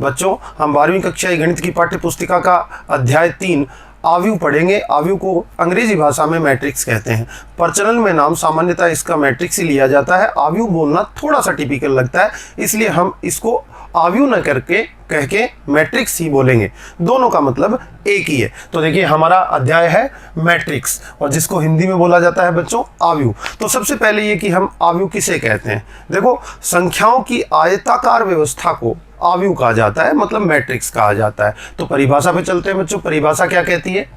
बच्चों हम 12वीं कक्षा गणित की पाठ्य पुस्तिका का अध्याय 3 आव्यूह पढ़ेंगे। आव्यूह को अंग्रेजी भाषा में मैट्रिक्स कहते हैं। प्रचलन में नाम सामान्यतः इसका मैट्रिक्स ही लिया जाता है। आव्यूह बोलना थोड़ा सा टिपिकल लगता है, इसलिए हम इसको आव्यूह न करके कह के मैट्रिक्स ही बोलेंगे। दोनों का मतलब एक ही है। तो देखिए हमारा अध्याय है मैट्रिक्स और जिसको हिंदी में बोला जाता है बच्चों आव्यूह। तो सबसे पहले ये कि हम आव्यूह किसे कहते हैं। देखो संख्याओं की आयताकार व्यवस्था को आव्यूह कहा जाता है, मतलब मैट्रिक्स कहा जाता है। तो परिभाषा पे चलते हैं बच्चों। परिभाषा क्या कहती है?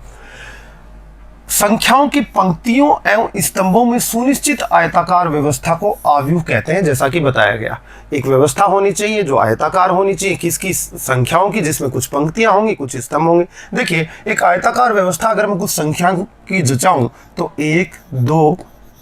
संख्याओं की पंक्तियों एवं स्तंभों में सुनिश्चित आयताकार व्यवस्था को आव्यूह कहते हैं। जैसा कि बताया गया, एक व्यवस्था होनी चाहिए जो आयताकार होनी चाहिए। किसकी? संख्याओं की, जिसमें कुछ पंक्तियां होंगी, कुछ स्तंभ होंगे। देखिए एक आयताकार व्यवस्था अगर मैं कुछ संख्या की जचाऊं तो 1 2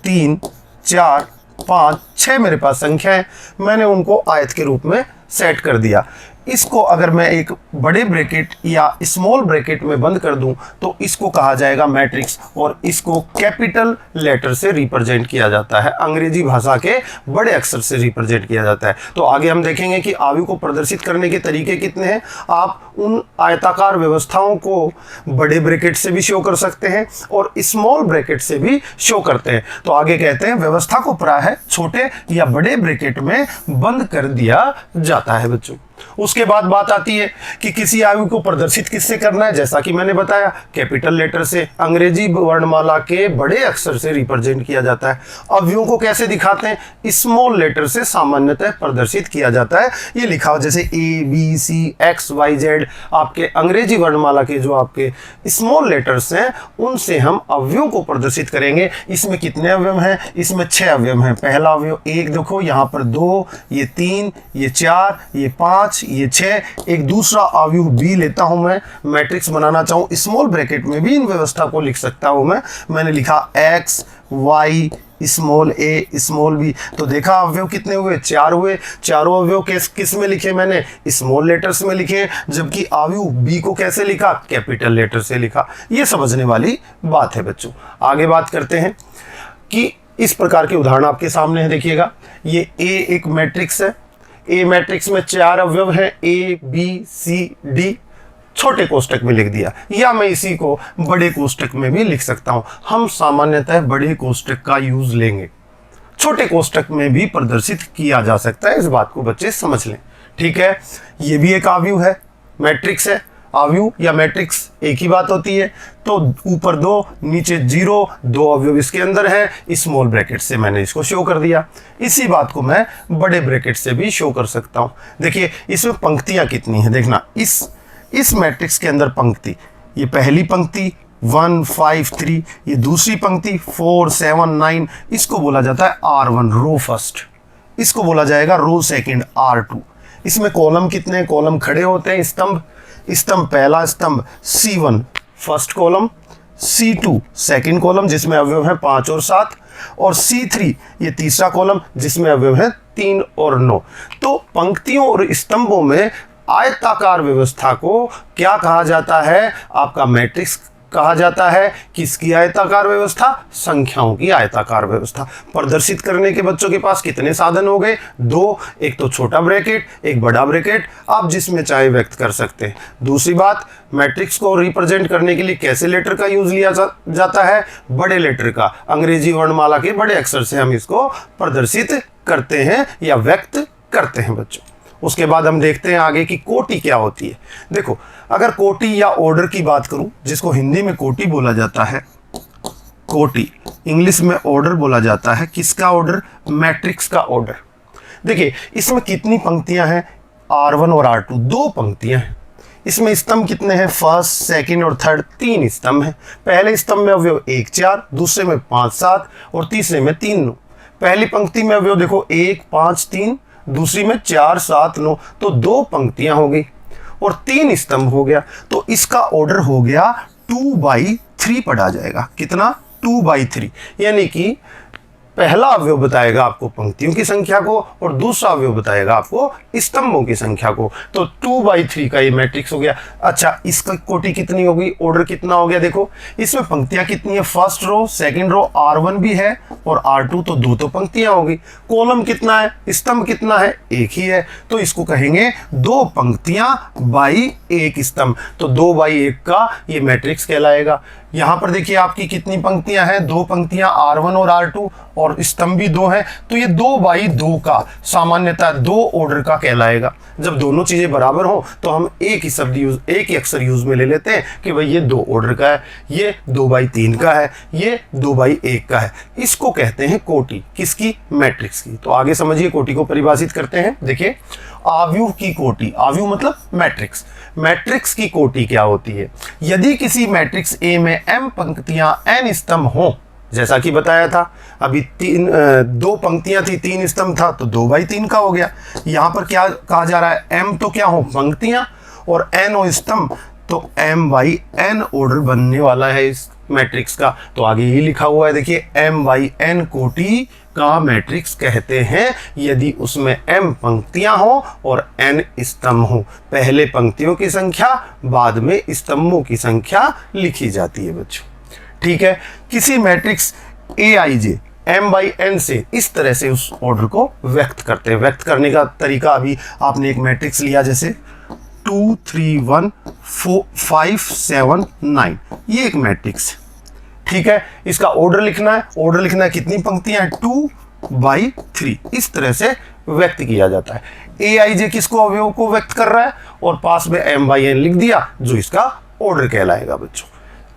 3 4 5 6 मेरे पास संख्या है। मैंने उनको आयत के रूप में सेट कर दिया। इसको अगर मैं एक बड़े ब्रैकेट या स्मॉल ब्रैकेट में बंद कर दूं तो इसको कहा जाएगा मैट्रिक्स और इसको कैपिटल लेटर से रिप्रेजेंट किया जाता है। अंग्रेजी भाषा के बड़े अक्षर से रिप्रेजेंट किया जाता है। तो आगे हम देखेंगे कि आव्यूह को प्रदर्शित करने के तरीके कितने हैं। आप उन आयताकार व्यवस्थाओं को बड़े ब्रैकेट से भी शो कर सकते हैं और स्मॉल ब्रैकेट से भी शो करते हैं। तो आगे कहते हैं व्यवस्था को प्रायः छोटे या बड़े ब्रैकेट में बंद कर दिया जाता है बच्चों। उसके बाद बात आती है कि किसी आव्यूह को प्रदर्शित किससे करना है। जैसा कि मैंने बताया कैपिटल लेटर से, अंग्रेजी वर्णमाला के बड़े अक्षर से रिप्रेजेंट किया जाता है। अवयवों को कैसे दिखाते हैं? स्मॉल लेटर से सामान्यतः प्रदर्शित किया जाता है। ये लिखा हो जैसे ABC XYZ, आपके अंग्रेजी वर्णमाला के जो आपके स्मॉल लेटर्स हैं उनसे हम अवयवों को प्रदर्शित करेंगे। इसमें कितने अवयव हैं? इसमें 6 अवयव हैं। पहला अवयव 1 देखो, यहाँ पर 2, ये 3, ये 4, ये 5, ये 6। एक दूसरा अवयव B लेता हूं मैं, मैट्रिक्स बनाना चाहूं स्मॉल ब्रैकेट में भी इन व्यवस्था को लिख सकता हूं मैंने लिखा X Y small a small b। तो देखा अवयव कितने हुए? 4 हुए। चारों अवयव किस में लिखे मैंने? स्मॉल लेटर्स में लिखे। जबकि अवयव b को कैसे लिखा? कैपिटल लेटर से लिखा। ये समझने वाली बात है बच्चों। आगे बात करते हैं कि इस प्रकार के उदाहरण आपके सामने है। देखिएगा ये A एक मैट्रिक्स है। ए मैट्रिक्स में 4 अवयव हैं ABCD, छोटे कोष्टक में लिख दिया, या मैं इसी को बड़े कोष्टक में भी लिख सकता हूं। हम सामान्यतः बड़े कोष्टक का यूज लेंगे, छोटे कोष्टक में भी प्रदर्शित किया जा सकता है। इस बात को बच्चे समझ लें, ठीक है। ये भी एक आव्यूह है, मैट्रिक्स है। आव्यूह या मैट्रिक्स एक ही बात होती है। तो ऊपर 2 नीचे 0, 2 अवयव इसके अंदर है। स्मॉल ब्रैकेट से मैंने इसको शो कर दिया। इसी बात को मैं बड़े ब्रैकेट से भी शो कर सकता हूं। देखिए इसमें पंक्तियां कितनी हैं देखना। इस मैट्रिक्स के अंदर पंक्ति, ये पहली पंक्ति 1 5 3, ये दूसरी पंक्ति 4 7 9, इसको बोला जाता है R1 रो फर्स्ट। इसको बोला जाएगा रो सेकेंड R2। इसमें कॉलम कितने हैं? कॉलम खड़े होते हैं। स्तंभ पहला स्तंभ C1 first column, C2 second column जिसमें अवयव है 5 और 7, और C3 ये तीसरा कॉलम जिसमें अवयव है 3 और 9। तो पंक्तियों और स्तंभों में आयताकार व्यवस्था को क्या कहा जाता है? आपका मैट्रिक्स कहा जाता है। किसकी आयताकार व्यवस्था? संख्याओं की आयताकार व्यवस्था। प्रदर्शित करने के बच्चों के पास कितने साधन हो गए? 2। एक तो छोटा ब्रैकेट, एक बड़ा ब्रैकेट, आप जिसमें चाहे व्यक्त कर सकते हैं। दूसरी बात, मैट्रिक्स को रिप्रेजेंट करने के लिए कैसे लेटर का यूज लिया जाता है? बड़े लेटर का। अंग्रेजी वर्णमाला के बड़े अक्षर से हम इसको प्रदर्शित करते हैं या व्यक्त करते हैं बच्चों। उसके बाद हम देखते हैं आगे कि कोटि क्या होती है। देखो अगर कोटि या ऑर्डर की बात करूं, जिसको हिंदी में कोटि बोला जाता है, कोटि इंग्लिश में ऑर्डर बोला जाता है। किसका ऑर्डर? मैट्रिक्स का ऑर्डर। देखिए इसमें कितनी पंक्तियां हैं? R1 और R2 2 पंक्तियां हैं। इसमें स्तंभ कितने हैं? फर्स्ट सेकंड और थर्ड 3 स्तंभ हैं। पहले स्तंभ में अवयव 1 4, दूसरे में 5 7 और तीसरे में 3 9। पहली पंक्ति में अवयव देखो 1 5 3, दूसरी में 4 7 9, तो 2 पंक्तियां हो गई और 3 स्तंभ हो गया। तो इसका ऑर्डर हो गया 2/3 पढ़ा जाएगा। कितना? 2/3, यानी कि पहला अवयव बताएगा आपको पंक्तियों की संख्या को और दूसरा अवयव बताएगा आपको स्तंभों की संख्या को। तो 2/3 का ये मैट्रिक्स हो गया। अच्छा, इसका कोटि कितनी होगी, ऑर्डर कितना हो गया, देखो इसमें पंक्तियां कितनी है, first row, second row, R1 भी है और R2, तो दो तो पंक्तियां होगी। कॉलम कितना है, स्तंभ कितना है, एक ही है, तो इसको कहेंगे 2 पंक्तियां बाई 1 स्तंभ। तो 2/1 का ये मैट्रिक्स कहलाएगा। यहां पर देखिए आपकी कितनी पंक्तियां हैं, 2 पंक्तियां R1 और R2 और स्तंभ भी 2 हैं, तो ये 2/2 का सामान्यतः 2 ऑर्डर का कहलाएगा। जब दोनों चीजें बराबर हो तो हम एक ही अक्षर यूज में ले लेते हैं कि भाई ये 2 ऑर्डर का है, ये 2/3 का है, ये 2/1 का है। इसको कहते हैं कोटि, किसकी, मैट्रिक्स की। तो आगे समझिए, कोटि को परिभाषित करते हैं। देखिए, आव्यूह की कोटि, आव्यूह मतलब मैट्रिक्स, मैट्रिक्स की कोटि क्या होती है, यदि किसी मैट्रिक्स ए में m पंक्तियां n स्तंभ हो, जैसा कि बताया था अभी 2 पंक्तियां थी 3 स्तंभ था, तो 2/3 का हो गया। यहां पर क्या कहा जा रहा है, m तो क्या हो, पंक्तियां, और n हो स्तंभ, तो m/n ऑर्डर बनने वाला है इस मैट्रिक्स का। तो आगे ही लिखा हुआ है, देखिए m/n कोटि का मैट्रिक्स कहते हैं यदि उसमें m पंक्तियां हो और n स्तंभ हो। पहले पंक्तियों की संख्या, बाद में स्तंभों की संख्या लिखी जाती है बच्चों। ठीक है, किसी मैट्रिक्स Aij m/n से इस तरह से उस ऑर्डर को व्यक्त करते हैं। व्यक्त करने का तरीका, अभी आपने एक मैट्रिक्स लिया जैसे 2 3 1 4 5 7 9, ये एक मैट्रिक्स, ठीक है। इसका ऑर्डर लिखना है, ऑर्डर लिखना है कितनी पंक्तियां हैं, 2/3, इस तरह से व्यक्त किया जाता है। Aij किसको, अवयव को व्यक्त कर रहा है, और पास में m/n लिख दिया जो इसका ऑर्डर कहलाएगा बच्चों।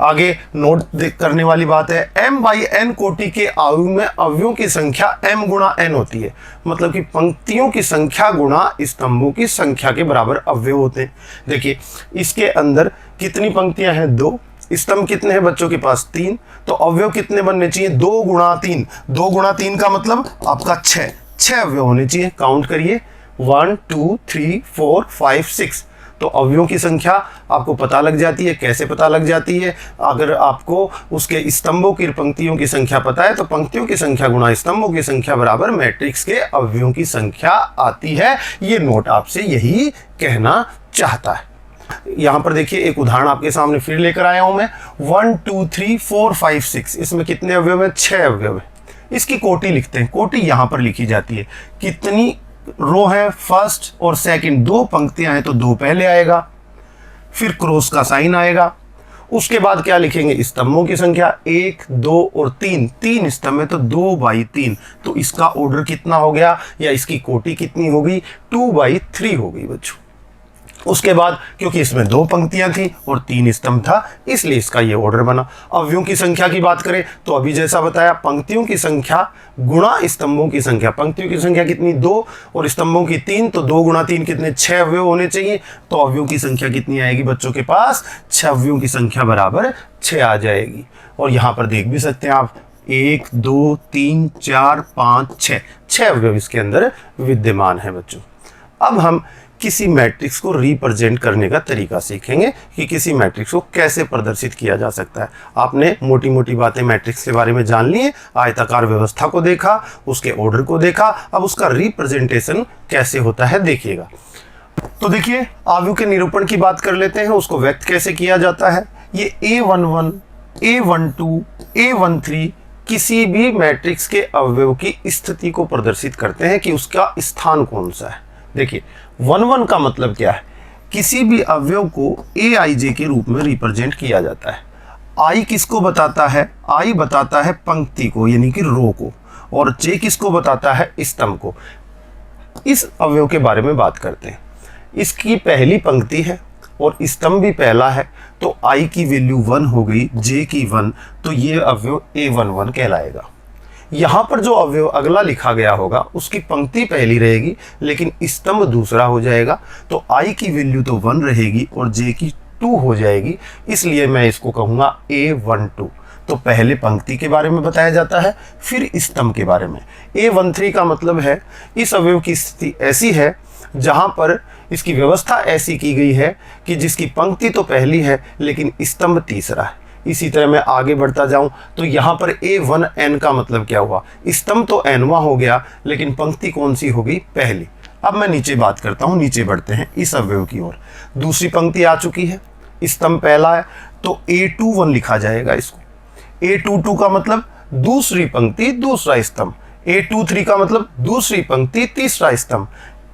आगे नोट करने वाली बात है, m/n कोटि के आयु में अवयवों की संख्या m गुणा n होती है, मतलब कि पंक्तियों की संख्या गुणा स्तंभों की संख्या के बराबर अवयव होते हैं। देखिए इसके अंदर कितनी पंक्तियां हैं, 2, स्तंभ कितने हैं बच्चों के पास, 3, तो अवयव कितने बनने चाहिए, 2 × 3। 2 × 3 का मतलब आपका 6 अवयव होने चाहिए। काउंट करिए, 1 2 3 4 5 6। तो अवयवों की संख्या आपको पता लग जाती है। कैसे पता लग जाती है, अगर आपको उसके स्तंभों की पंक्तियों की संख्या पता है तो पंक्तियों की संख्या गुणा स्तंभों की संख्या बराबर मैट्रिक्स के अवयवों की संख्या आती है। ये नोट आपसे यही कहना चाहता है। यहां पर देखिए एक उदाहरण आपके सामने फिर लेकर आया हूं मैं, 1 2 3 4 5 6, इसमें कितने अवयव हैं, 6 अवयव है। इसकी कोटि लिखते हैं। कोटि यहां पर लिखी जाती है, कितनी रो है, फर्स्ट और सेकंड, 2 पंक्तियां हैं तो 2 पहले आएगा, फिर क्रॉस का साइन आएगा, उसके बाद क्या लिखेंगे, स्तंभों की संख्या 1 2 और 3 स्तंभ है तो 2/3। तो इसका ऑर्डर कितना हो गया, या इसकी कोटि कितनी होगी, 2/3 हो गई बच्चों। उसके बाद क्योंकि इसमें 2 पंक्तियां थी और 3 स्तंभ था, इसलिए इसका ये ऑर्डर बना। अवयवों की संख्या की बात करें तो अभी जैसा बताया, पंक्तियों की संख्या गुणा स्तंभों की संख्या। पंक्तियों की संख्या कितनी, 2 और स्तंभों की 3, तो 2 × 3 कितने, 6 अवयव होने चाहिए। तो अवयवों की संख्या कितनी आएगी बच्चों के पास, 6 अवयवों की संख्या बराबर 6 आ जाएगी। और यहाँ पर देख भी सकते हैं आप, 1 2 3 4 5 6 अवयव इसके अंदर विद्यमान है बच्चों। अब हम किसी मैट्रिक्स को रिप्रेजेंट करने का तरीका सीखेंगे कि किसी मैट्रिक्स को कैसे प्रदर्शित किया जा सकता है। आपने मोटी मोटी बातें मैट्रिक्स के बारे में जान ली है, आयताकार व्यवस्था को देखा, उसके ऑर्डर को देखा, अब उसका रिप्रेजेंटेशन कैसे होता है देखिएगा। तो देखिए आव्यूह के निरूपण की बात कर लेते हैं, उसको व्यक्त कैसे किया जाता है। ये A11 A12 A13 किसी भी मैट्रिक्स के अवयव की स्थिति को प्रदर्शित करते हैं कि उसका स्थान कौन सा है। देखिए 1 का मतलब क्या है, किसी भी अवयव को Aij के रूप में रिप्रेजेंट किया जाता है। I किसको बताता है, I बताता है पंक्ति को यानी कि रो को, और J किसको बताता है, स्तंभ को। इस अवयव के बारे में बात करते हैं। इसकी पहली पंक्ति है और स्तंभ भी पहला है, तो I की वैल्यू 1 हो गई, J की 1, तो ये अवयव A11 कहलाएगा। यहाँ पर जो अवयव अगला लिखा गया होगा उसकी पंक्ति पहली रहेगी लेकिन स्तंभ दूसरा हो जाएगा, तो I की वैल्यू तो 1 रहेगी और J की 2 हो जाएगी, इसलिए मैं इसको कहूँगा A12। तो पहले पंक्ति के बारे में बताया जाता है, फिर स्तंभ के बारे में। A13 का मतलब है इस अवयव की स्थिति ऐसी है जहाँ पर इसकी व्यवस्था ऐसी की गई है कि जिसकी पंक्ति तो पहली है लेकिन स्तंभ तीसरा है। इसी तरह मैं आगे बढ़ता जाऊं तो यहाँ पर A1N का मतलब क्या हुआ, स्तंभ तो Nवां हो गया लेकिन पंक्ति कौन सी होगी, पहली। अब मैं नीचे बात करता हूं, नीचे बढ़ते हैं इस अवयव की ओर। दूसरी पंक्ति आ चुकी है, स्तंभ पहला है तो A21 लिखा जाएगा इसको। A22 का मतलब दूसरी पंक्ति दूसरा स्तंभ, A23 का मतलब दूसरी पंक्ति तीसरा स्तंभ,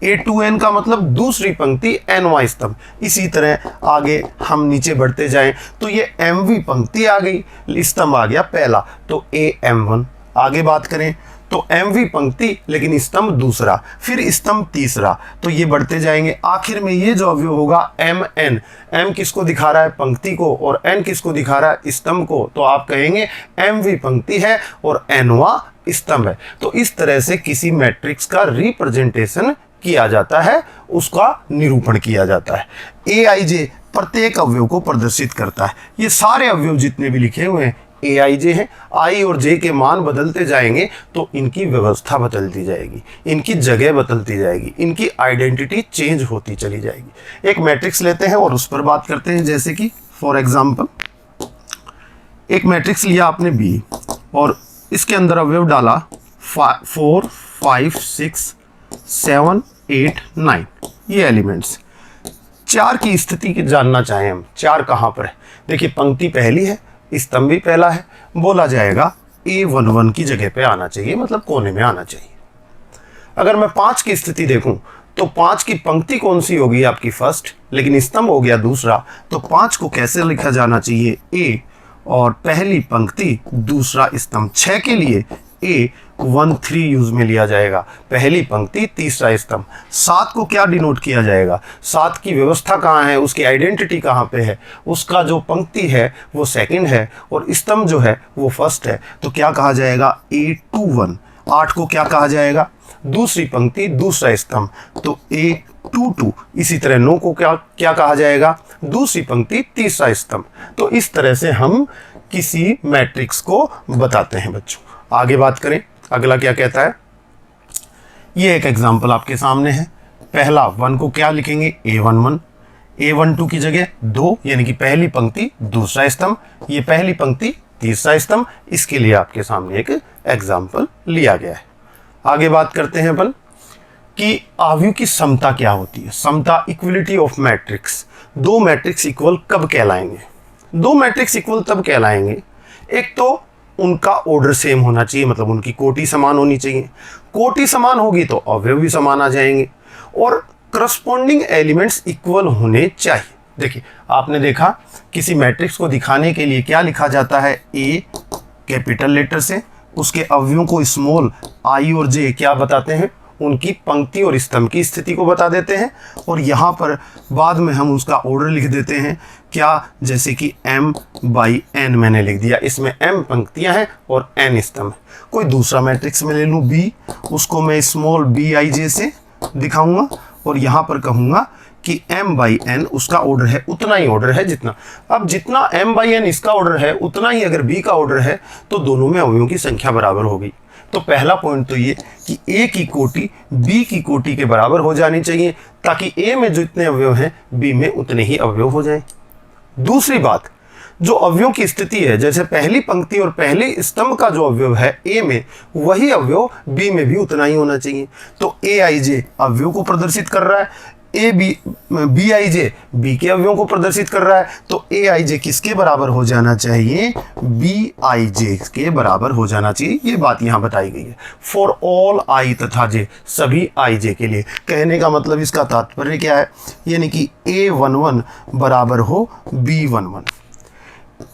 A2N का मतलब दूसरी पंक्ति Nवां स्तंभ। इसी तरह आगे हम नीचे बढ़ते जाएं तो ये MV पंक्ति आ गई, स्तंभ आ गया पहला तो AM1। आगे बात करें तो MV पंक्ति लेकिन स्तंभ दूसरा, फिर स्तंभ तीसरा, तो ये बढ़ते जाएंगे। आखिर में ये जो अवयव होगा MN, M किसको दिखा रहा है, पंक्ति को, और N किसको दिखा रहा है, स्तंभ को, तो आप कहेंगे MV पंक्ति है और Nवां स्तंभ है। तो इस तरह से किसी मैट्रिक्स का रिप्रेजेंटेशन किया जाता है, उसका निरूपण किया जाता है। AIJ प्रत्येक अवयव को प्रदर्शित करता है। ये सारे अवयव जितने भी लिखे हुए हैं AIJ हैं। I और J के मान बदलते जाएंगे तो इनकी व्यवस्था बदलती जाएगी, इनकी जगह बदलती जाएगी, इनकी आइडेंटिटी चेंज होती चली जाएगी। एक मैट्रिक्स लेते हैं और उस पर बात करते हैं। जैसे कि फॉर एग्जाम्पल एक मैट्रिक्स लिया आपने B और इसके अंदर अवयव डाला 4 5 6 7 8 9, ये एलिमेंट्स। 4 की स्थिति जानना चाहें हम, 4 कहाँ पर है, देखिए पंक्ति पहली है, स्तंभ भी पहला है, बोला जाएगा A11 की जगह पे आना चाहिए, मतलब कोने में आना चाहिए। अगर मैं 5 की स्थिति देखूं तो 5 की पंक्ति कौन सी होगी, आपकी फर्स्ट, लेकिन स्तंभ हो गया दूसरा, तो 5 को कैसे लिखा जाना चाहिए, A और पहली पंक्ति दूसरा स्तंभ। 6 के लिए A13 यूज में लिया जाएगा, पहली पंक्ति तीसरा स्तंभ। 7 को क्या डिनोट किया जाएगा, 7 की व्यवस्था कहाँ है, उसकी आइडेंटिटी कहाँ पे है, उसका जो पंक्ति है वो सेकंड है और स्तंभ जो है वो फर्स्ट है, तो क्या कहा जाएगा, A21। 8 को क्या कहा जाएगा, दूसरी पंक्ति दूसरा स्तंभ, तो A22। इसी तरह 9 को क्या कहा जाएगा, दूसरी पंक्ति तीसरा स्तंभ। तो इस तरह से हम किसी मैट्रिक्स को बताते हैं बच्चों। आगे बात करें, अगला क्या कहता है, ये एक एग्जांपल आपके सामने है। पहला 1 को क्या लिखेंगे, A11, A12 की जगह 2, यानी कि पहली पंक्ति दूसरा स्तंभ, ये पहली पंक्ति तीसरा स्तंभ। इसके लिए आपके सामने एक एग्जांपल लिया गया है। आगे बात करते हैं अपन कि अवयव की समता क्या होती है। समता, इक्वलिटी ऑफ मैट्रिक्स। दो मैट्रिक्स इक्वल कब कहलाएंगे, दो मैट्रिक्स इक्वल तब कहलाएंगे, एक तो उनका ऑर्डर सेम होना चाहिए, मतलब उनकी कोटि समान होनी चाहिए। कोटि समान होगी तो अवयव भी समान आ जाएंगे, और करस्पॉन्डिंग एलिमेंट्स इक्वल होने चाहिए। देखिए आपने देखा किसी मैट्रिक्स को दिखाने के लिए क्या लिखा जाता है, A कैपिटल लेटर से, उसके अवयवों को स्मॉल I और J क्या बताते हैं, उनकी पंक्ति और स्तंभ की स्थिति को बता देते हैं, और यहाँ पर बाद में हम उसका ऑर्डर लिख देते हैं क्या, जैसे कि M/N मैंने लिख दिया, इसमें M पंक्तियां हैं और N स्तंभ। कोई दूसरा मैट्रिक्स में ले लूँ B, उसको मैं स्मॉल Bij से दिखाऊंगा और यहाँ पर कहूँगा कि M/N उसका ऑर्डर है, उतना ही ऑर्डर है जितना। अब जितना M/N इसका ऑर्डर है उतना ही अगर B का ऑर्डर है तो दोनों में अवयवों की संख्या बराबर हो गई। तो पहला पॉइंट तो ये कि A की कोटि B की कोटि के बराबर हो जानी चाहिए, ताकि A में जितने अवयव हैं B में उतने ही अवयव हो जाएं। दूसरी बात, जो अवयवों की स्थिति है, जैसे पहली पंक्ति और पहले स्तंभ का जो अवयव है A में, वही अवयव B में भी उतना ही होना चाहिए। तो AIJ अवयव को प्रदर्शित कर रहा है, BIJ B के अवयवों को प्रदर्शित कर रहा है, तो AIJ किसके बराबर हो जाना चाहिए, BIJ के बराबर हो जाना चाहिए। ये बात यहाँ बताई गई है। फॉर ऑल I तथा J, सभी IJ के लिए। कहने का मतलब इसका तात्पर्य क्या है, यानी कि A11 बराबर हो B11,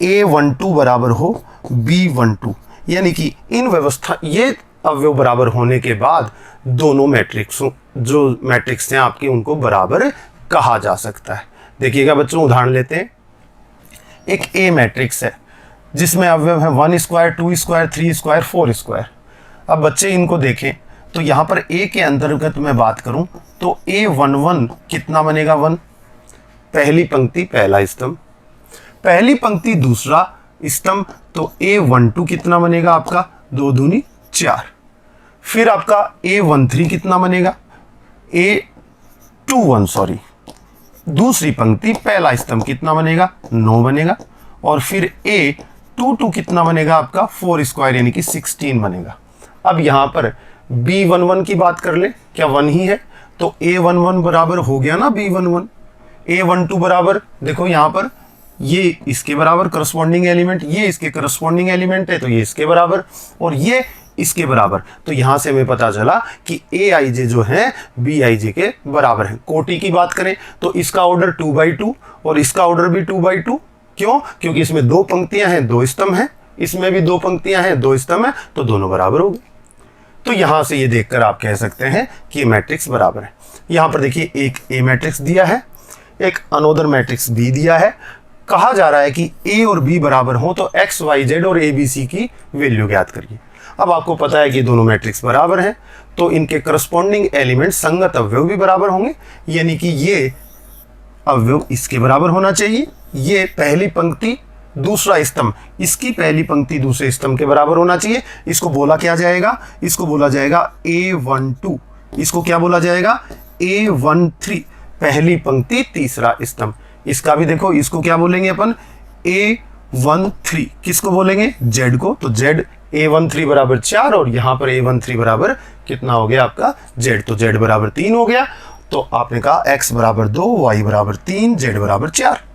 A12 बराबर हो B12, यानी कि इन व्यवस्था, ये अवयव बराबर होने के बाद दोनों मैट्रिक्सों, जो मैट्रिक्स हैं आपके, उनको बराबर कहा जा सकता है। देखिएगा बच्चों, उदाहरण लेते हैं। एक A मैट्रिक्स है जिसमें अवयव है 1 स्क्वायर, 2 स्क्वायर, 3 स्क्वायर, 4 स्क्वायर। अब बच्चे इनको देखें तो यहाँ पर A के अंतर्गत मैं बात करूं तो A11 कितना बनेगा, 1, पहली पंक्ति पहला स्तंभ, पहली पंक्ति दूसरा स्तंभ, तो A12 कितना बनेगा आपका, 2 दूनी 4। फिर आपका A13 कितना बनेगा, A21 दूसरी पंक्ति पहला स्तंभ कितना बनेगा, 9 बनेगा, और फिर A 2 कितना बनेगा आपका 4 स्क्वायर यानी कि 16 बनेगा। अब यहाँ पर B11 की बात कर ले, क्या 1 ही है, तो A11 बराबर हो गया ना B11। A12 बराबर देखो यहाँ पर ये इसके बराबर करस्पॉन्डिंग एलिमेंट, ये इसके करस्पॉन्डिंग एलिमेंट है तो ये इसके बराबर और ये इसके बराबर। तो यहां से हमें पता चला कि Aij जो है Bij के बराबर है। कोटि की बात करें तो इसका ऑर्डर 2/2 और इसका ऑर्डर भी 2/2। क्यों? क्योंकि इसमें 2 पंक्तियां हैं 2 स्तंभ हैं, इसमें भी 2 पंक्तियां हैं 2 स्तंभ हैं, तो दोनों बराबर हो गए। तो यहां से ये देखकर आप कह सकते हैं कि मैट्रिक्स बराबर है। यहां पर देखिए एक A मैट्रिक्स दिया है, एक अनोदर मैट्रिक्स B दिया है। कहा जा रहा है कि A और B बराबर हो तो X, Y, Z और ABC की वैल्यू ज्ञात करिए। अब आपको पता है कि दोनों मैट्रिक्स बराबर हैं तो इनके करस्पॉन्डिंग एलिमेंट संगत अवयव भी बराबर होंगे, यानी कि ये अवयव इसके बराबर होना चाहिए। ये पहली पंक्ति दूसरा स्तंभ इसकी पहली पंक्ति दूसरे स्तंभ के बराबर होना चाहिए। इसको बोला क्या जाएगा? इसको बोला जाएगा A12। इसको क्या बोला जाएगा? A13 पहली पंक्ति तीसरा स्तंभ। इसका भी देखो, इसको क्या बोलेंगे अपन? A13। किसको बोलेंगे? Z को। तो Z A13 बराबर 4 और यहाँ पर A13 बराबर कितना हो गया आपका? Z। तो Z बराबर 3 हो गया। तो आपने कहा X बराबर 2, Y बराबर 3, Z बराबर 4।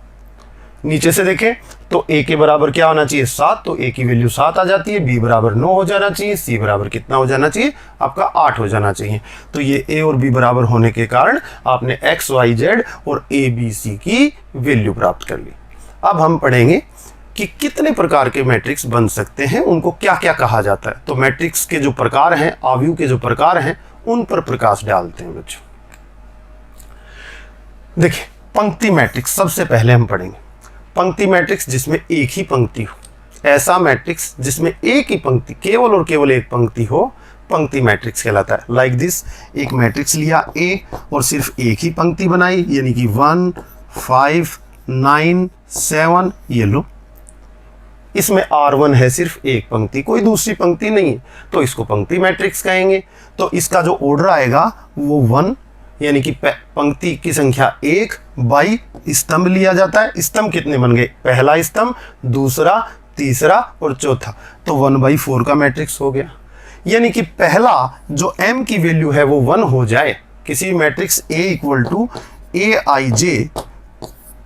नीचे से देखें तो A के बराबर क्या होना चाहिए? 7। तो A की वैल्यू 7 आ जाती है। B बराबर 9 हो जाना चाहिए। C बराबर कितना हो जाना चाहिए? आपका 8 हो जाना चाहिए। तो ये A और B बराबर होने के कारण आपने X, Y, Z और A, B, C की वैल्यू प्राप्त कर ली। अब हम पढ़ेंगे कि कितने प्रकार के मैट्रिक्स बन सकते हैं, उनको क्या क्या कहा जाता है। तो मैट्रिक्स के जो प्रकार हैं, आव्यूह के जो प्रकार हैं, उन पर प्रकाश डालते हैं बच्चों। देखिए, पंक्ति मैट्रिक्स सबसे पहले हम पढ़ेंगे। पंक्ति मैट्रिक्स जिसमें एक ही पंक्ति हो, ऐसा मैट्रिक्स जिसमें एक ही पंक्ति, केवल और केवल एक पंक्ति हो, पंक्ति मैट्रिक्स कहलाता है। लाइक दिस, एक मैट्रिक्स लिया A और सिर्फ एक ही पंक्ति बनाई, यानी कि 1, 5, 9, 7, ये लो। इसमें R1 है सिर्फ एक पंक्ति, कोई दूसरी पंक्ति नहीं है, तो इसको पंक्ति मैट्रिक्स कहेंगे। तो इसका जो ऑर्डर आएगा वो 1, यानी कि पंक्ति की संख्या 1 बाई स्तंभ लिया जाता है। स्तंभ कितने बन गए? पहला स्तंभ, दूसरा, तीसरा और चौथा, तो 1/4 का मैट्रिक्स हो गया। यानी कि पहला जो m की वैल्यू है वो 1 हो जाए। किसी मैट्रिक्स A = Aij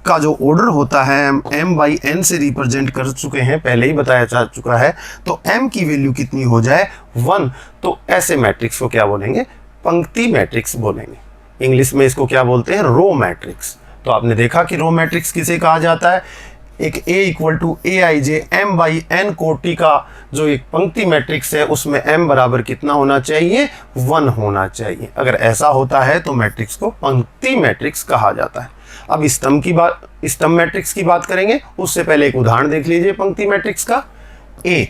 का जो ऑर्डर होता है m/n से रिप्रेजेंट कर चुके हैं, पहले ही बताया जा चुका है। तो m की वैल्यू कितनी हो जाए? 1। तो ऐसे मैट्रिक्स को क्या बोलेंगे? पंक्ति मैट्रिक्स बोलेंगे। इंग्लिश में इसको क्या बोलते हैं? Row matrix. तो आपने देखा कि रो मैट्रिक्स किसे कहा जाता है? एक A = Aij m/n कोटि का जो एक पंक्ति मैट्रिक्स है उसमें m बराबर कितना होना चाहिए? 1 होना चाहिए। अगर ऐसा होता है तो मैट्रिक्स को पंक्ति मैट्रिक्स कहा जाता है। अब स्तंभ मैट्रिक्स की बात करेंगे, उससे पहले एक उदाहरण देख लीजिए पंक्ति मैट्रिक्स का। A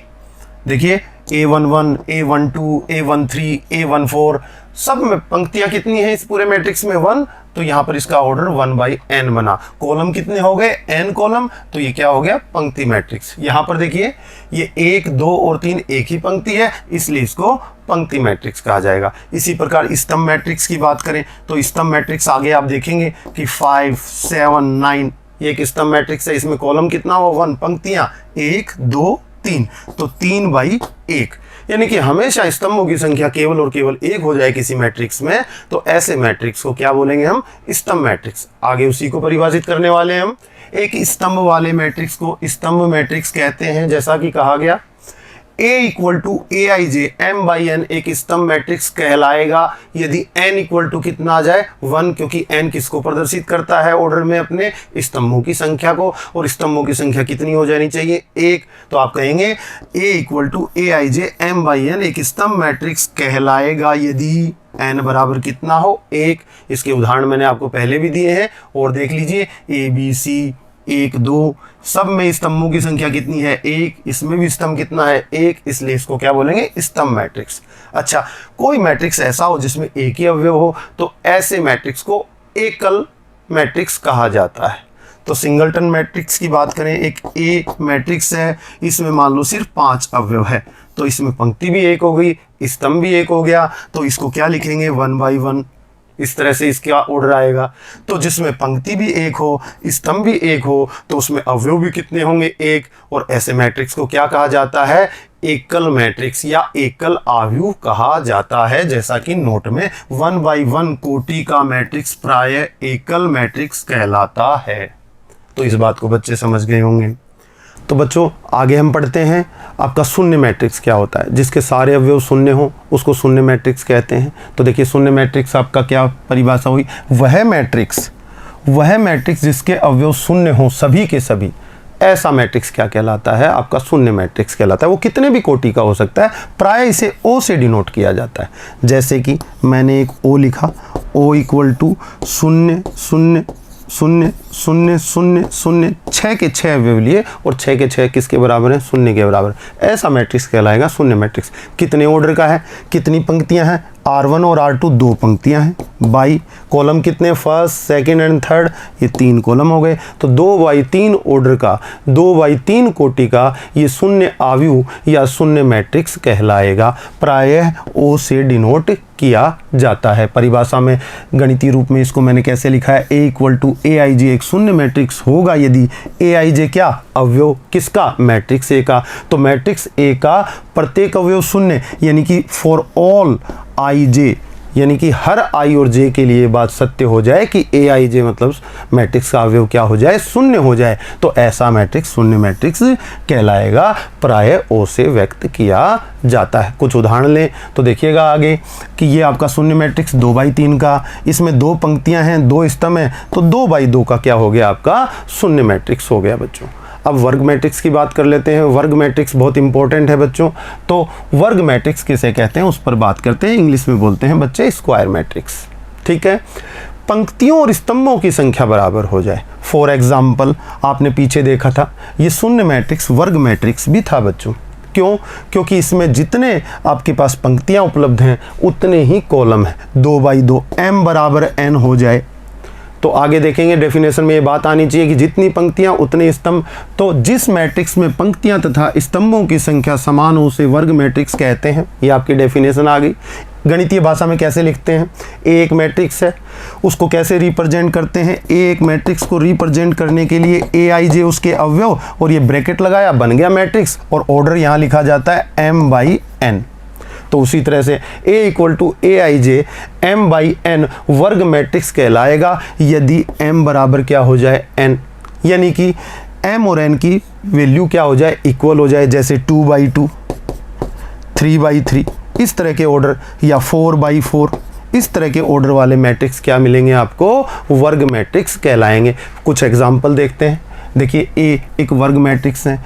देखिए, A11, A12, A13, A14, सब में पंक्तियां कितनी हैं इस पूरे मैट्रिक्स में? 1। तो यहाँ पर इसका ऑर्डर 1/n बना। कॉलम कितने हो गए? n column. तो ये क्या हो गया? पंक्ति मैट्रिक्स। यहाँ पर देखिए, ये 1, 2 और 3 एक ही पंक्ति है, इसलिए इसको पंक्ति मैट्रिक्स कहा जाएगा। इसी प्रकार स्तंभ मैट्रिक्स की बात करें तो स्तंभ मैट्रिक्स आगे आप देखेंगे कि 5, 7, 9 ये एक स्तंभ मैट्रिक्स है। इसमें कॉलम कितना हो? 1, पंक्तियां 1, 2, 3, तो 3/1। यानी कि हमेशा स्तंभों की संख्या केवल और केवल 1 हो जाए किसी मैट्रिक्स में, तो ऐसे मैट्रिक्स को क्या बोलेंगे हम? स्तंभ मैट्रिक्स। आगे उसी को परिभाषित करने वाले हैं हम। एक स्तंभ वाले मैट्रिक्स को स्तंभ मैट्रिक्स कहते हैं, जैसा कि कहा गया। A = Aij m/n एक स्तंभ मैट्रिक्स कहलाएगा यदि n = कितना आ जाए? 1, क्योंकि n किसको प्रदर्शित करता है ऑर्डर में? अपने स्तंभों की संख्या को, और स्तंभों की संख्या कितनी हो जानी चाहिए? 1। तो आप कहेंगे A = Aij m/n एक स्तंभ मैट्रिक्स कहलाएगा यदि n बराबर कितना हो? 1। इसके उदाहरण मैंने आपको पहले भी दिए हैं और देख लीजिए। A, B, C 1, 2 सब में स्तंभों की संख्या कितनी है? 1। इसमें भी स्तंभ कितना है? 1, इसलिए इसको क्या बोलेंगे? स्तंभ मैट्रिक्स। अच्छा, कोई मैट्रिक्स ऐसा हो जिसमें एक ही अवयव हो, तो ऐसे मैट्रिक्स को एकल मैट्रिक्स कहा जाता है। तो सिंगलटन मैट्रिक्स की बात करें, एक A मैट्रिक्स है, इसमें मान लो सिर्फ 5 अवयव है, तो इसमें पंक्ति भी 1 हो गई, स्तंभ भी 1 हो गया, तो इसको क्या लिखेंगे? 1/1। इस तरह से इसका ऑर्डर आएगा। तो जिसमें पंक्ति भी एक हो, स्तंभ भी एक हो, तो उसमें अवयव भी कितने होंगे? एक। और ऐसे मैट्रिक्स को क्या कहा जाता है? एकल मैट्रिक्स या एकल आव्यूह कहा जाता है। जैसा कि नोट में 1 by 1 कोटि का मैट्रिक्स प्रायः एकल मैट्रिक्स कहलाता है। तो इस बात को बच्चे समझ गए होंगे। तो बच्चों आगे हम पढ़ते हैं आपका शून्य मैट्रिक्स क्या होता है। जिसके सारे अवयव शून्य हो उसको शून्य मैट्रिक्स कहते हैं। तो देखिए शून्य मैट्रिक्स आपका क्या परिभाषा हुई? वह मैट्रिक्स जिसके अवयव शून्य हो सभी के सभी, ऐसा मैट्रिक्स क्या कहलाता है? आपका शून्य मैट्रिक्स कहलाता है। वो कितने भी कोटि का हो सकता है, प्राय इसे ओ से डिनोट किया जाता है। जैसे कि मैंने एक ओ लिखा, ओ इक्वल टू 0 0 0 0 0 0, 6 के 6 अवयव लिए और 6 के 6 किसके बराबर हैं? शून्य के बराबर। ऐसा मैट्रिक्स कहलाएगा शून्य मैट्रिक्स। कितने ऑर्डर का है? कितनी पंक्तियां हैं? R1 और R2 दो पंक्तियां हैं। बाई कॉलम कितने? फर्स्ट, सेकंड एंड थर्ड, ये 3 कॉलम हो गए। तो 2/3 ऑर्डर का, 2/3 कोटि का ये शून्य आव्यूह या शून्य मैट्रिक्स कहलाएगा। प्रायः ओ से डिनोट किया जाता है। परिभाषा में गणितीय रूप में इसको मैंने कैसे लिखा है? A इक्वल टू AIJ एक शून्य मैट्रिक्स होगा यदि AIJ क्या? अवयव किसका? मैट्रिक्स A का। तो मैट्रिक्स A का प्रत्येक अवयव शून्य, यानी कि फॉर ऑल IJ, यानी कि हर I और J के लिए बात सत्य हो जाए कि AIJ मतलब मैट्रिक्स का अवयव क्या हो जाए? शून्य हो जाए। तो ऐसा मैट्रिक्स शून्य मैट्रिक्स कहलाएगा। प्रायः O से व्यक्त किया जाता है। कुछ उदाहरण लें तो देखिएगा आगे कि ये आपका शून्य मैट्रिक्स 2/3 का, इसमें 2 पंक्तियां हैं, 2 स्तंभ हैं, तो 2/2 का क्या हो गया? आपका शून्य मैट्रिक्स हो गया बच्चों। अब वर्ग मैट्रिक्स की बात कर लेते हैं। वर्ग मैट्रिक्स बहुत इंपॉर्टेंट है बच्चों। तो वर्ग मैट्रिक्स किसे कहते हैं उस पर बात करते हैं। इंग्लिश में बोलते हैं बच्चे स्क्वायर मैट्रिक्स। ठीक है, पंक्तियों और स्तंभों की संख्या बराबर हो जाए। फॉर एग्जाम्पल आपने पीछे देखा था ये शून्य मैट्रिक्स वर्ग मैट्रिक्स भी था बच्चों। क्यों? क्योंकि इसमें जितने आपके पास पंक्तियां उपलब्ध हैं उतने ही कॉलम हैं। 2/2 m बराबर n हो जाए। तो आगे देखेंगे डेफिनेशन में ये बात आनी चाहिए कि जितनी पंक्तियां उतने स्तंभ। तो जिस मैट्रिक्स में पंक्तियां तथा स्तंभों की संख्या समान हो उसे वर्ग मैट्रिक्स कहते हैं। ये आपकी डेफिनेशन आ गई। गणितीय भाषा में कैसे लिखते हैं? A एक मैट्रिक्स है, उसको कैसे रिप्रेजेंट करते हैं? A एक मैट्रिक्स को रिप्रेजेंट करने के लिए AIJ उसके अवयव और ये ब्रैकेट लगाया, बन गया मैट्रिक्स, और ऑर्डर यहाँ लिखा जाता है m/n। तो उसी तरह से A equal to AIJ m/n वर्ग मैट्रिक्स कहलाएगा यदि m बराबर क्या हो जाए? n, यानी कि m और n की वैल्यू क्या हो जाए? इक्वल हो जाए। जैसे 2/2, 3/3 इस तरह के ऑर्डर, या 4/4 इस तरह के ऑर्डर वाले मैट्रिक्स क्या मिलेंगे आपको? वर्ग मैट्रिक्स कहलाएंगे। कुछ एग्जाम्पल देखते हैं। देखिए A एक वर्ग मैट्रिक्स है।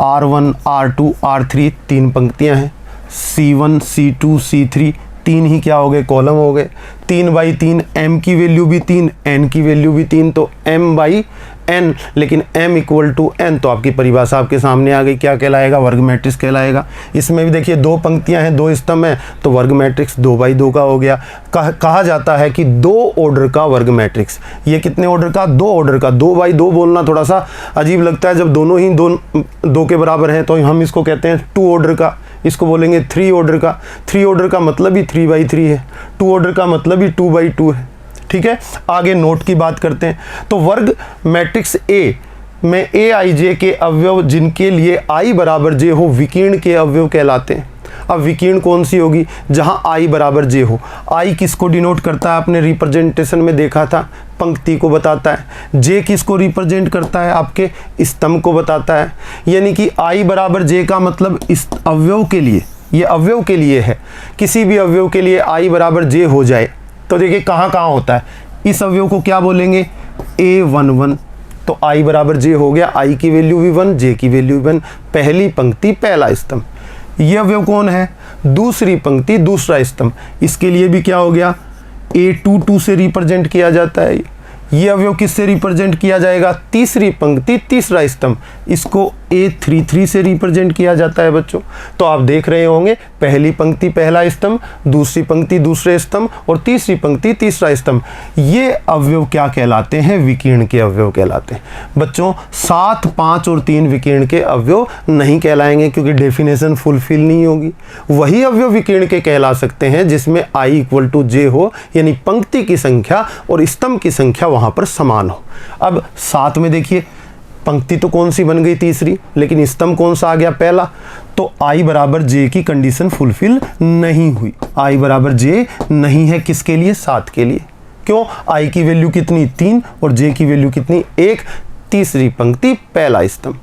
R1 R2 R3 3 पंक्तियां हैं। C1 C2 C3 3 ही क्या हो गए? कॉलम हो गए। 3/3 m की वैल्यू भी 3, n की वैल्यू भी 3, तो m/n, लेकिन m इक्वल टू n। तो आपकी परिभाषा आपके सामने आ गई, क्या कहलाएगा? वर्ग मैट्रिक्स कहलाएगा। इसमें भी देखिए 2 पंक्तियां हैं, 2 स्तंभ हैं, तो वर्ग मैट्रिक्स 2/2 का हो गया। कहा जाता है कि 2 ऑर्डर का वर्ग मैट्रिक्स। ये कितने ऑर्डर का? 2 ऑर्डर का। 2/2 बोलना थोड़ा सा अजीब लगता है, जब दोनों ही 2 के बराबर हैं तो हम इसको कहते हैं 2 ऑर्डर का। इसको बोलेंगे 3 ऑर्डर का। 3 ऑर्डर का मतलब ही 3/3 है। 2 ऑर्डर का मतलब ही 2/2 है। ठीक है, आगे नोट की बात करते हैं। तो वर्ग मैट्रिक्स A में AIJ के अवयव जिनके लिए I बराबर J हो विकीर्ण के अवयव कहलाते हैं। अब विकीर्ण कौन सी होगी? जहां I बराबर J हो। I किसको डिनोट करता है? आपने रिप्रेजेंटेशन में देखा था, पंक्ति को बताता है। J किसको रिप्रेजेंट करता है? आपके स्तंभ को बताता है। यानी कि I बराबर J का मतलब इस अवयव के लिए, ये अवयव के लिए है। किसी भी अवयव के लिए I बराबर J हो जाए तो देखिए कहाँ कहाँ होता है। इस अवयव को क्या बोलेंगे? A11। तो I बराबर J हो गया। I की वैल्यू भी 1, J की वैल्यू भी 1। पहली पंक्ति पहला स्तंभ। ये अवयव कौन है? दूसरी पंक्ति दूसरा स्तंभ। इसके लिए भी क्या हो गया? A22 से रिप्रेजेंट किया जाता है। ये अवयव किससे रिप्रेजेंट किया जाएगा? तीसरी पंक्ति तीसरा स्तंभ। इसको A33 से रिप्रेजेंट किया जाता है बच्चों। तो आप देख रहे होंगे पहली पंक्ति पहला स्तंभ, दूसरी पंक्ति दूसरे स्तंभ और तीसरी पंक्ति तीसरा स्तंभ। ये अवयव क्या कहलाते हैं? विकीर्ण के अवयव कहलाते हैं बच्चों। 7, 5 और 3 विकीर्ण के अवयव नहीं कहलाएंगे क्योंकि डेफिनेशन फुलफिल नहीं होगी। वही अवयव विकीर्ण के कहला सकते हैं जिसमें I = J हो, यानी पंक्ति की संख्या और स्तंभ की संख्या वहां पर समान हो। अब 7 में देखिए पंक्ति तो कौन सी बन गई? तीसरी, लेकिन स्तंभ कौन सा आ गया? पहला। तो I = J की कंडीशन फुलफिल नहीं हुई। I = J नहीं है किसके लिए? 7 के लिए। क्यों? I की वैल्यू कितनी? 3 और J की वैल्यू कितनी? 1। तीसरी पंक्ति पहला स्तंभ।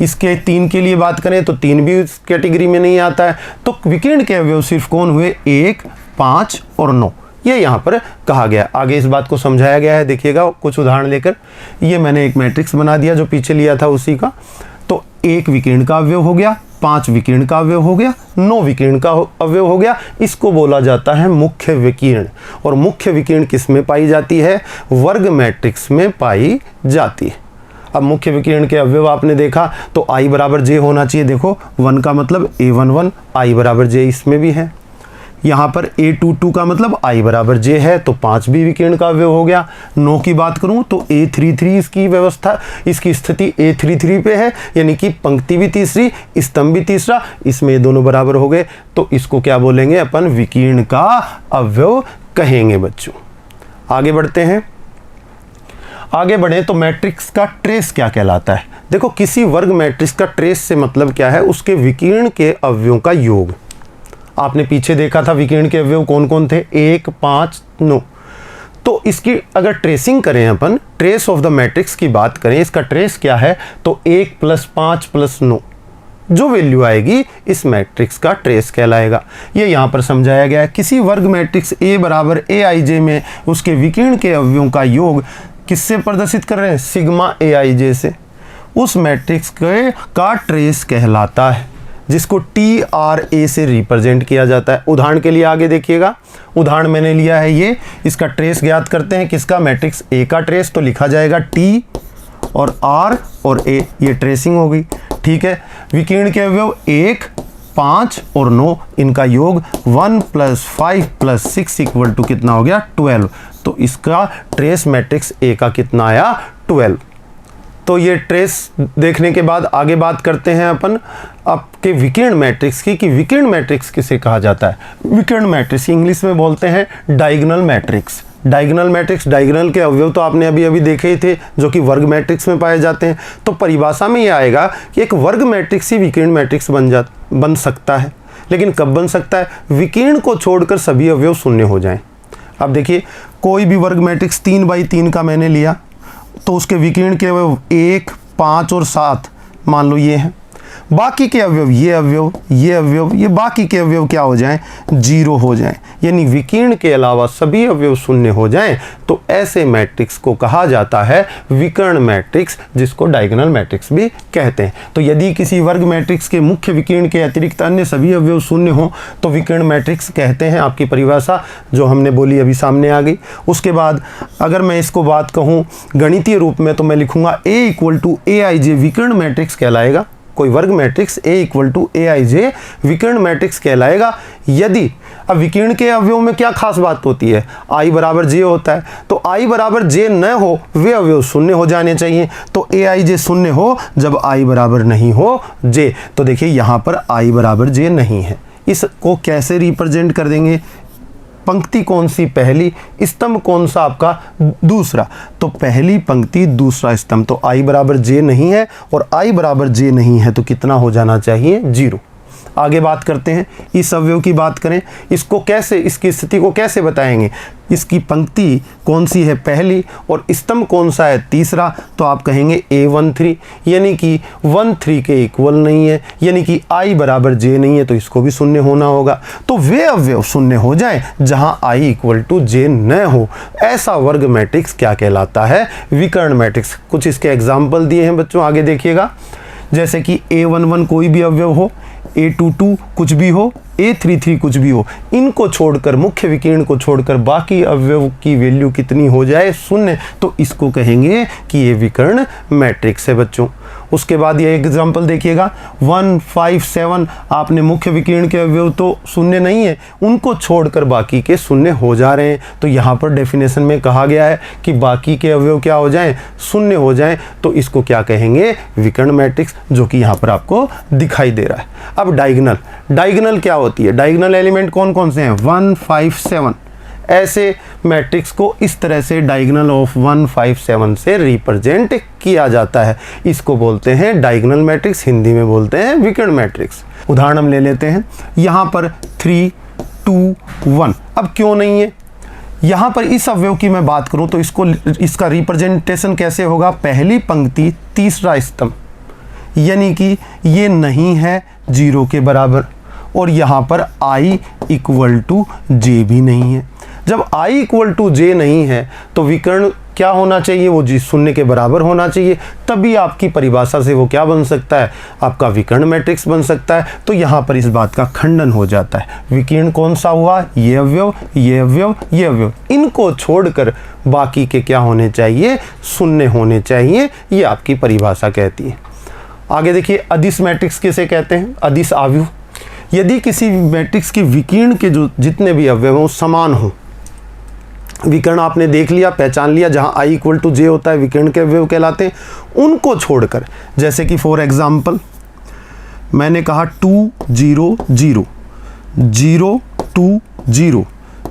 इसके 3 के लिए बात करें तो 3 भी इस कैटेगरी में नहीं आता है। तो विकीर्ण के अवयव सिर्फ कौन हुए? 1, 5 और 9। ये यहाँ पर कहा गया। आगे इस बात को समझाया गया है, देखिएगा कुछ उदाहरण लेकर। ये मैंने एक मैट्रिक्स बना दिया जो पीछे लिया था उसी का। तो 1 विकीर्ण का अवयव हो गया, 5 विकीर्ण का अवयव हो गया, 9 विकीर्ण का अवयव हो गया। इसको बोला जाता है मुख्य विकीर्ण। और मुख्य विकीर्ण किस में पाई जाती है? वर्ग मैट्रिक्स में पाई जाती है। अब मुख्य विकीर्ण के अवयव आपने देखा तो I = J होना चाहिए। देखो 1 का मतलब A11, I = J इसमें भी है। यहाँ पर A22 का मतलब I = J है, तो 5 भी विकीर्ण का अवयव हो गया। 9 की बात करूँ तो A33 इसकी व्यवस्था, इसकी स्थिति A33 पे है, यानी कि पंक्ति भी तीसरी, स्तंभ भी तीसरा, इसमें ये दोनों बराबर हो गए। तो इसको क्या बोलेंगे अपन? विकीर्ण का अवयव कहेंगे बच्चों। आगे बढ़ते हैं। आगे बढ़े तो मैट्रिक्स का ट्रेस क्या कहलाता है? देखो किसी वर्ग मैट्रिक्स का ट्रेस से मतलब क्या है? उसके विकीर्ण के अवयवों का योग। आपने पीछे देखा था विकीर्ण के अवयव कौन कौन थे? 1, 5, 9। तो इसकी अगर ट्रेसिंग करें अपन, ट्रेस ऑफ द मैट्रिक्स की बात करें, इसका ट्रेस क्या है? तो 1 + 5 + 9 जो वैल्यू आएगी इस मैट्रिक्स का ट्रेस कहलाएगा। ये यहाँ पर समझाया गया है। किसी वर्ग मैट्रिक्स A = Aij में उसके विकीर्ण के अवयवों का योग किससे प्रदर्शित कर रहे हैं? सिग्मा Aij से। उस मैट्रिक्स का ट्रेस कहलाता है, जिसको TRA से रिप्रेजेंट किया जाता है। उदाहरण के लिए आगे देखिएगा, उदाहरण मैंने लिया है ये। इसका ट्रेस ज्ञात करते हैं किसका? मैट्रिक्स A का ट्रेस। तो लिखा जाएगा T और R और A, ये ट्रेसिंग हो गई। ठीक है। विकीर्ण के अवयव 1, 5 और 9, इनका योग 1 + 5 + 6 = कितना हो गया? 12। तो इसका ट्रेस मैट्रिक्स A का कितना आया? 12। तो ये ट्रेस देखने के बाद आगे बात करते हैं अपन आपके विकीर्ण मैट्रिक्स की, कि विकीर्ण मैट्रिक्स किसे कहा जाता है? विकीर्ण मैट्रिक्स इंग्लिश में बोलते हैं diagonal matrix. Diagonal matrix, diagonal के अवयव तो आपने अभी अभी देखे ही थे जो कि वर्ग मैट्रिक्स में पाए जाते हैं। तो परिभाषा में ये आएगा कि एक वर्ग मैट्रिक्स ही विकीर्ण मैट्रिक्स बन सकता है। लेकिन कब बन सकता है? विकीर्ण को छोड़कर सभी अवयव शून्य हो जाएं। अब देखिए कोई भी वर्ग मैट्रिक्स 3/3 का मैंने लिया तो उसके विकीर्ण के अवयव 1, 5 और 7 मान लो ये हैं। बाकी के अवयव ये अवयव, ये अवयव, ये बाकी के अवयव क्या हो जाएं? 0 हो जाएं, यानी विकीर्ण के अलावा सभी अवयव शून्य हो जाएं। तो ऐसे मैट्रिक्स को कहा जाता है विकर्ण मैट्रिक्स, जिसको डायगोनल मैट्रिक्स भी कहते हैं। तो यदि किसी वर्ग मैट्रिक्स के मुख्य विकीर्ण के अतिरिक्त अन्य सभी अवयव शून्य हो तो विकर्ण मैट्रिक्स कहते हैं। आपकी परिभाषा जो हमने बोली अभी सामने आ गई। उसके बाद अगर मैं इसको बात कहूँ गणितीय रूप में तो मैं लिखूंगा A = Aij विकर्ण मैट्रिक्स कहलाएगा। कोई वर्ग मैट्रिक्स A = Aij विकर्ण मैट्रिक्स कहलाएगा यदि, अब विकीर्ण के अवयव में क्या खास बात होती है? I = J होता है। तो I = J न हो वे अवयव शून्य हो जाने चाहिए। तो Aij शून्य हो जब I = नहीं हो J। तो देखिए यहाँ पर I = J नहीं है। इसको कैसे रिप्रेजेंट कर देंगे? पंक्ति कौन सी? पहली। स्तंभ कौन सा आपका? दूसरा। तो पहली पंक्ति दूसरा स्तंभ। तो I = J नहीं है और I = J नहीं है तो कितना हो जाना चाहिए? 0। आगे बात करते हैं, इस अवयव की बात करें, इसको कैसे, इसकी स्थिति को कैसे बताएंगे? इसकी पंक्ति कौन सी है? पहली, और स्तंभ कौन सा है? तीसरा। तो आप कहेंगे A13, यानी कि 13 के इक्वल नहीं है, यानी कि I = J नहीं है, तो इसको भी शून्य होना होगा। तो वे अवयव शून्य हो जाएं जहां I = J न हो, ऐसा वर्ग मैट्रिक्स क्या कहलाता है? विकर्ण मैट्रिक्स। कुछ इसके एग्जाम्पल दिए हैं बच्चों, आगे देखिएगा। जैसे कि A11 कोई भी अवयव हो, A22 कुछ भी हो, A33 कुछ भी हो, इनको छोड़कर, मुख्य विकीर्ण को छोड़कर बाकी अवयव की वैल्यू कितनी हो जाए? शून्य। तो इसको कहेंगे कि ये विकर्ण मैट्रिक्स है बच्चों। उसके बाद ये एग्जाम्पल देखिएगा 1, 5, 7, आपने मुख्य विकिरण के अवयव तो शून्य नहीं है, उनको छोड़कर बाकी के शून्य हो जा रहे हैं। तो यहाँ पर डेफिनेशन में कहा गया है कि बाकी के अवयव क्या हो जाएं, शून्य हो जाएं, तो इसको क्या कहेंगे, विकर्ण मैट्रिक्स, जो कि यहाँ पर आपको दिखाई दे रहा है। अब डायगोनल क्या होती है, डायगोनल एलिमेंट कौन कौन से हैं, 1, 5, 7। ऐसे मैट्रिक्स को इस तरह से डायगोनल ऑफ 1, 5, 7 से रिप्रेजेंट किया जाता है। इसको बोलते हैं डायगोनल मैट्रिक्स, हिंदी में बोलते हैं विकर्ण मैट्रिक्स। उदाहरण हम ले लेते हैं, यहाँ पर 3, 2, 1। अब क्यों नहीं है, यहाँ पर इस अवयव की मैं बात करूँ तो इसका रिप्रेजेंटेशन कैसे होगा, पहली पंक्ति तीसरा स्तंभ, यानी कि ये नहीं है 0 के बराबर, और यहाँ पर i इक्वल टू जे भी नहीं है। जब i इक्वल टू जे नहीं है तो विकर्ण क्या होना चाहिए, वो जी शून्य के बराबर होना चाहिए, तभी आपकी परिभाषा से वो क्या बन सकता है, आपका विकर्ण मैट्रिक्स बन सकता है। तो यहाँ पर इस बात का खंडन हो जाता है। विकर्ण कौन सा हुआ, ये अवयव, ये अवयव, ये अवयव, इनको छोड़कर बाकी के क्या होने चाहिए, शून्य होने चाहिए, ये आपकी परिभाषा कहती है। आगे देखिए, अदिश मैट्रिक्स किसे कहते हैं, अदिश आव्यूह। यदि किसी मैट्रिक्स के विकर्ण के जो जितने भी अवयव हों समान हों, विकर्ण आपने देख लिया, पहचान लिया, जहां i इक्वल टू जे होता है विकर्ण के अवयव कहलाते हैं, उनको छोड़कर, जैसे कि फॉर एग्जांपल मैंने कहा 2, 0, 0, 0, 2, 0,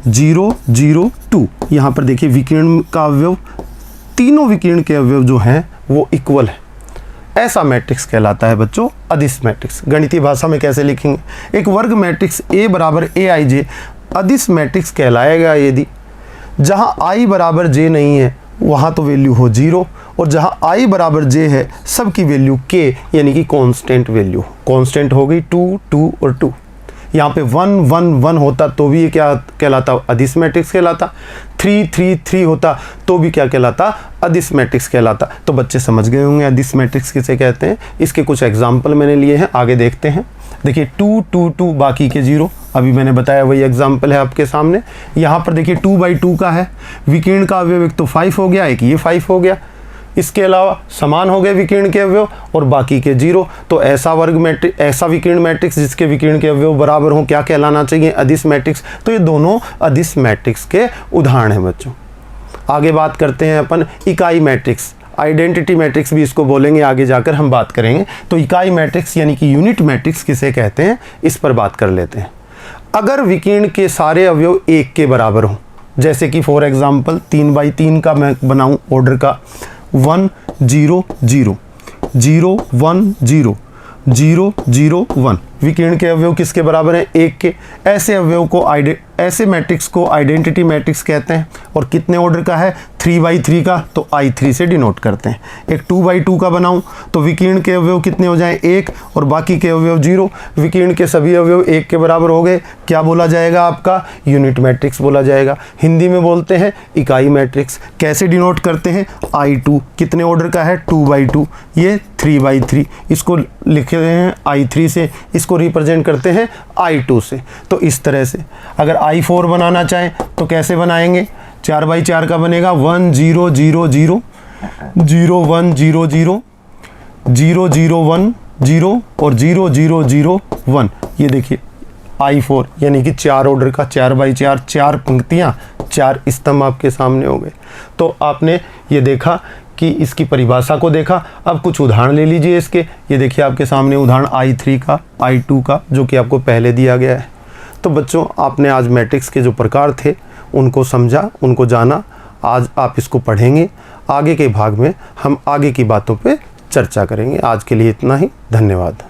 0, 0, 2। यहाँ पर देखिए विकर्ण का अवयव, तीनों विकर्ण के अवयव जो हैं वो इक्वल है, ऐसा मैट्रिक्स कहलाता है बच्चों अदिश मैट्रिक्स। गणितीय भाषा में कैसे लिखेंगे, एक वर्ग मैट्रिक्स A बराबर aij अदिश मैट्रिक्स कहलाएगा यदि जहां i बराबर j नहीं है वहां तो वैल्यू हो 0, और जहां i बराबर j है सबकी वैल्यू k यानी कि कांस्टेंट वैल्यू, कांस्टेंट हो गई 2, 2 और 2। यहाँ पे 1, 1, 1 होता तो भी ये क्या कहलाता, अदिश मैट्रिक्स कहलाता। 3, 3, 3 होता तो भी क्या कहलाता, अदिश मैट्रिक्स कहलाता। तो बच्चे समझ गए होंगे अदिश मैट्रिक्स किसे कहते हैं। इसके कुछ एग्जाम्पल मैंने लिए हैं, आगे देखते हैं। देखिए 2, 2, 2, बाकी के 0, अभी मैंने बताया वही एग्जाम्पल है आपके सामने। यहाँ पर देखिए 2/2 का है, विकर्ण का अवयव एक तो 5 हो गया, एक ये 5 हो गया, इसके अलावा समान हो गए विकर्ण के अवयव और बाकी के 0। तो ऐसा वर्ग मैट्रिक्स, ऐसा विकर्ण मैट्रिक्स जिसके विकर्ण के अवयव बराबर हों, क्या कहलाना चाहिए, अदिश मैट्रिक्स। तो ये दोनों अदिश मैट्रिक्स के उदाहरण हैं बच्चों। आगे बात करते हैं अपन इकाई मैट्रिक्स, आइडेंटिटी मैट्रिक्स भी इसको बोलेंगे, आगे जाकर हम बात करेंगे। तो इकाई मैट्रिक्स यानी कि यूनिट मैट्रिक्स किसे कहते हैं, इस पर बात कर लेते हैं। अगर विकर्ण के सारे अवयव 1 के बराबर हों, जैसे कि फॉर एग्जांपल 3/3 का मैं बनाऊं ऑर्डर का, 1, 0, 0, 0, 1, 0, 0, 0, 1, विकर्ण के अवयव किसके बराबर हैं, 1 के। ऐसे अवयव को ऐसे मैट्रिक्स को आइडेंटिटी मैट्रिक्स कहते हैं। और कितने ऑर्डर का है, 3/3 का, तो I3 से डिनोट करते हैं। एक 2/2 का बनाऊं तो विकर्ण के अवयव कितने हो जाएं, 1, और बाकी के अवयव 0। विकर्ण के सभी अवयव 1 के बराबर हो गए, क्या बोला जाएगा, आपका यूनिट मैट्रिक्स बोला जाएगा। हिंदी में बोलते हैं इकाई मैट्रिक्स। कैसे डिनोट करते हैं, I2, कितने ऑर्डर का है, 2/2, ये 3/3, इसको लिखे हैं I3 से, इसको रिप्रेजेंट करते हैं I2 से। तो इस तरह से अगर I4 बनाना चाहें तो कैसे बनाएंगे, 4/4 का बनेगा, 1, 0, 0, 0, 0, 1, 0, 0, 0, 0, 1, 0 और 0, 0, 0, 1। ये देखिए I4 यानी कि 4 ऑर्डर का, 4/4, 4 पंक्तियाँ, 4 स्तंभ आपके सामने हो गए। तो आपने ये देखा कि इसकी परिभाषा को देखा। अब कुछ उदाहरण ले लीजिए इसके। ये देखिए आपके सामने उदाहरण I3 का, I2 का, जो कि आपको पहले दिया गया है। तो बच्चों आपने आज मैट्रिक्स के जो प्रकार थे उनको समझा, उनको जाना। आज आप इसको पढ़ेंगे, आगे के भाग में हम आगे की बातों पे चर्चा करेंगे। आज के लिए इतना ही, धन्यवाद।